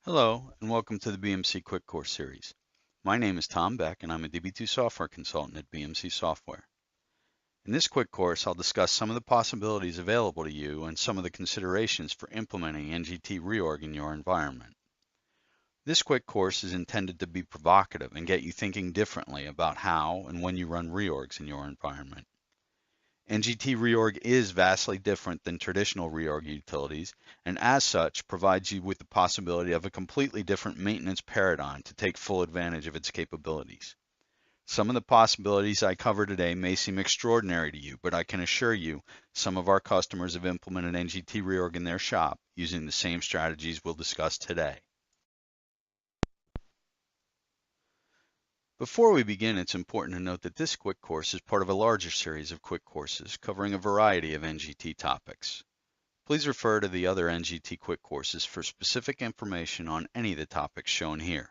Hello, and welcome to the BMC Quick Course Series. My name is Tom Beck, and I'm a DB2 software consultant at BMC Software. In this quick course, I'll discuss some of the possibilities available to you and some of the considerations for implementing NGT Reorg in your environment. This quick course is intended to be provocative and get you thinking differently about how and when you run reorgs in your environment. NGT Reorg is vastly different than traditional reorg utilities, and as such provides you with the possibility of a completely different maintenance paradigm to take full advantage of its capabilities. Some of the possibilities I cover today may seem extraordinary to you, but I can assure you some of our customers have implemented NGT Reorg in their shop using the same strategies we'll discuss today. Before we begin, it's important to note that this quick course is part of a larger series of quick courses covering a variety of NGT topics. Please refer to the other NGT quick courses for specific information on any of the topics shown here.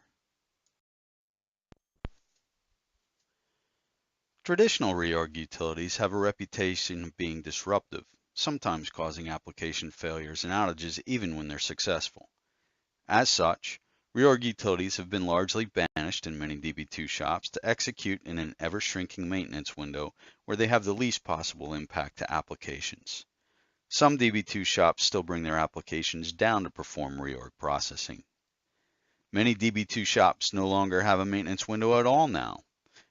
Traditional reorg utilities have a reputation of being disruptive, sometimes causing application failures and outages even when they're successful. As such, reorg utilities have been largely banished in many DB2 shops to execute in an ever-shrinking maintenance window where they have the least possible impact to applications. Some DB2 shops still bring their applications down to perform reorg processing. Many DB2 shops no longer have a maintenance window at all now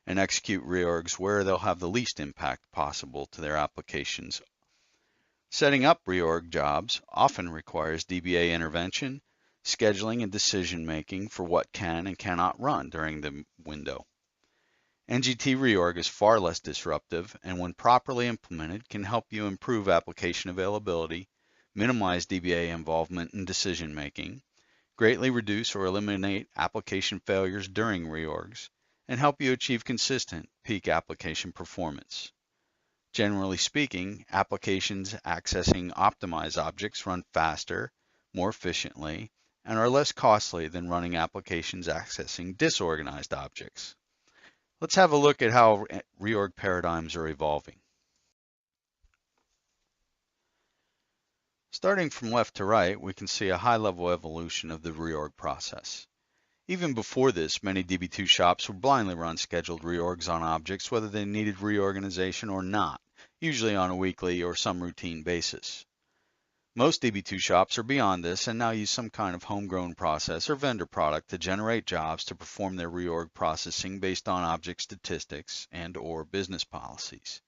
and execute reorgs where they'll have the least impact possible to their applications. Setting up reorg jobs often requires DBA intervention, scheduling, and decision-making for what can and cannot run during the window. NGT Reorg is far less disruptive and when properly implemented can help you improve application availability, minimize DBA involvement in decision-making, greatly reduce or eliminate application failures during reorgs, and help you achieve consistent peak application performance. Generally speaking, applications accessing optimized objects run faster, more efficiently, and are less costly than running applications accessing disorganized objects. Let's have a look at how reorg paradigms are evolving. Starting from left to right, we can see a high-level evolution of the reorg process. Even before this, many DB2 shops would blindly run scheduled reorgs on objects whether they needed reorganization or not, usually on a weekly or some routine basis. Most DB2 shops are beyond this and now use some kind of homegrown process or vendor product to generate jobs to perform their reorg processing based on object statistics and/or business policies.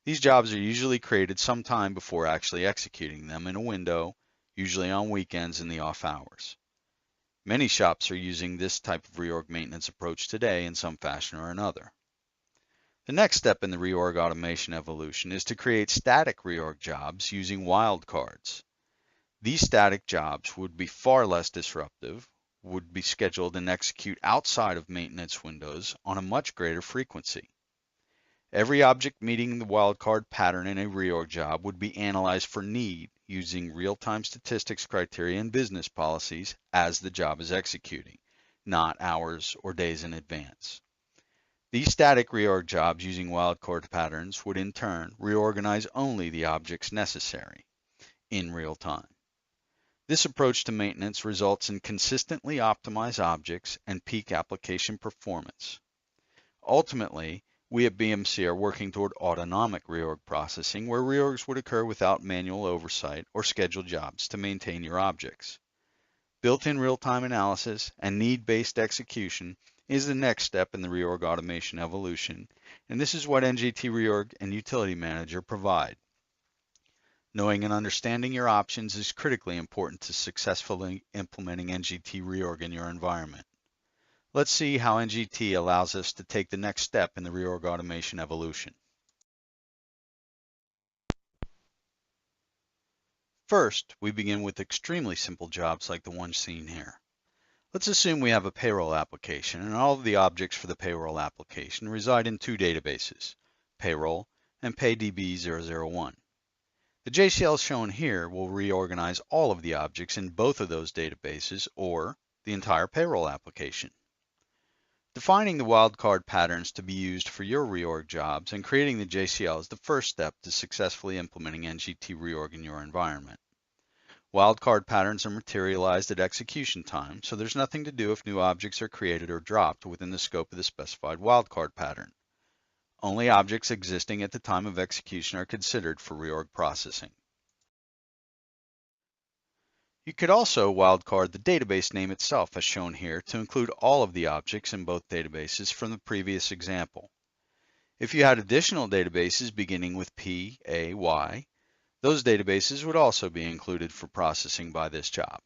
These jobs are usually created sometime before actually executing them in a window, usually on weekends in the off hours. Many shops are using this type of reorg maintenance approach today in some fashion or another. The next step in the reorg automation evolution is to create static reorg jobs using wildcards. These static jobs would be far less disruptive, would be scheduled and execute outside of maintenance windows on a much greater frequency. Every object meeting the wildcard pattern in a reorg job would be analyzed for need using real-time statistics criteria and business policies as the job is executing, not hours or days in advance. These static reorg jobs using wildcard patterns would in turn reorganize only the objects necessary in real time. This approach to maintenance results in consistently optimized objects and peak application performance. Ultimately, we at BMC are working toward autonomic reorg processing where reorgs would occur without manual oversight or scheduled jobs to maintain your objects. Built-in real-time analysis and need-based execution is the next step in the reorg automation evolution, and this is what NGT Reorg and Utility Manager provide. Knowing and understanding your options is critically important to successfully implementing NGT Reorg in your environment. Let's see how NGT allows us to take the next step in the reorg automation evolution. First, we begin with extremely simple jobs like the one seen here. Let's assume we have a payroll application and all of the objects for the payroll application reside in two databases, payroll and paydb001. The JCL shown here will reorganize all of the objects in both of those databases or the entire payroll application. Defining the wildcard patterns to be used for your reorg jobs and creating the JCL is the first step to successfully implementing NGT Reorg in your environment. Wildcard patterns are materialized at execution time, so there's nothing to do if new objects are created or dropped within the scope of the specified wildcard pattern. Only objects existing at the time of execution are considered for reorg processing. You could also wildcard the database name itself as shown here to include all of the objects in both databases from the previous example. If you had additional databases beginning with P, A, Y, those databases would also be included for processing by this job.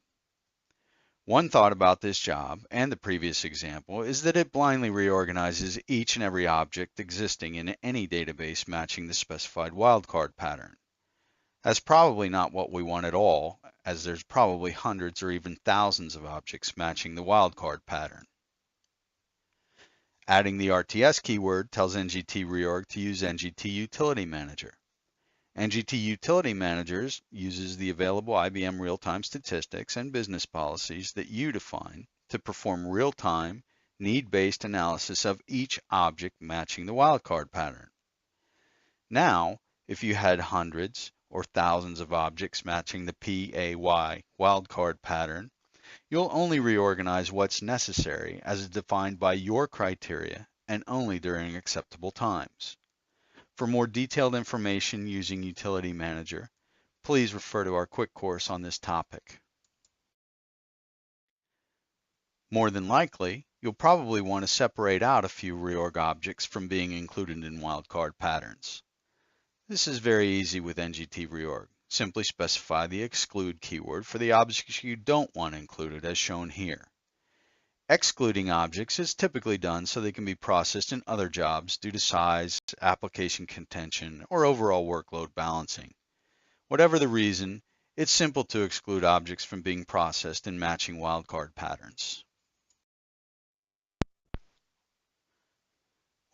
One thought about this job and the previous example is that it blindly reorganizes each and every object existing in any database matching the specified wildcard pattern. That's probably not what we want at all, as there's probably hundreds or even thousands of objects matching the wildcard pattern. Adding the RTS keyword tells NGT Reorg to use NGT Utility Manager. NGT Utility Manager uses the available IBM real-time statistics and business policies that you define to perform real-time, need-based analysis of each object matching the wildcard pattern. Now, if you had hundreds or thousands of objects matching the PAY wildcard pattern, you'll only reorganize what's necessary as defined by your criteria and only during acceptable times. For more detailed information using Utility Manager, please refer to our quick course on this topic. More than likely, you'll probably want to separate out a few reorg objects from being included in wildcard patterns. This is very easy with NGT Reorg. Simply specify the exclude keyword for the objects you don't want included as shown here. Excluding objects is typically done so they can be processed in other jobs due to size, application contention, or overall workload balancing. Whatever the reason, it's simple to exclude objects from being processed in matching wildcard patterns.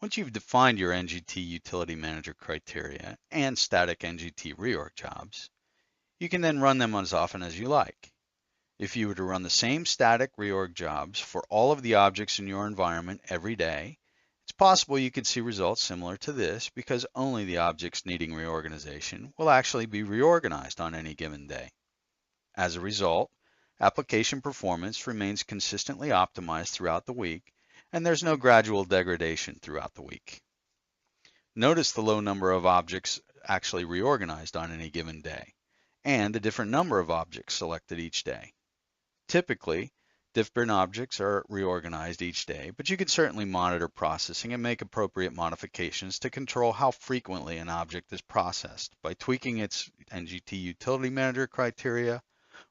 Once you've defined your NGT Utility Manager criteria and static NGT Reorg jobs, you can then run them as often as you like. If you were to run the same static reorg jobs for all of the objects in your environment every day, it's possible you could see results similar to this because only the objects needing reorganization will actually be reorganized on any given day. As a result, application performance remains consistently optimized throughout the week, and there's no gradual degradation throughout the week. Notice the low number of objects actually reorganized on any given day, and the different number of objects selected each day. Typically, different objects are reorganized each day, but you can certainly monitor processing and make appropriate modifications to control how frequently an object is processed by tweaking its NGT Utility Manager criteria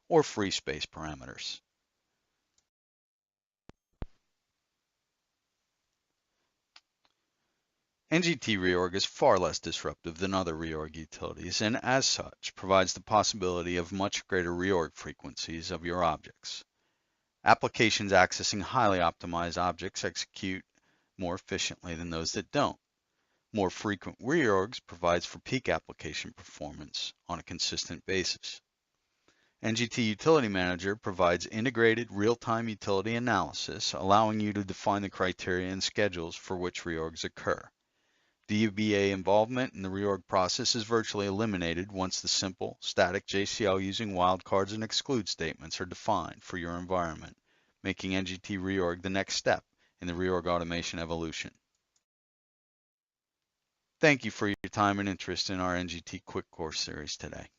or free space parameters. NGT Reorg is far less disruptive than other reorg utilities and as such provides the possibility of much greater reorg frequencies of your objects. Applications accessing highly optimized objects execute more efficiently than those that don't. More frequent reorgs provides for peak application performance on a consistent basis. NGT Utility Manager provides integrated real-time utility analysis, allowing you to define the criteria and schedules for which reorgs occur. DBA involvement in the reorg process is virtually eliminated once the simple, static JCL using wildcards and exclude statements are defined for your environment, making NGT Reorg the next step in the reorg automation evolution. Thank you for your time and interest in our NGT Quick Course series today.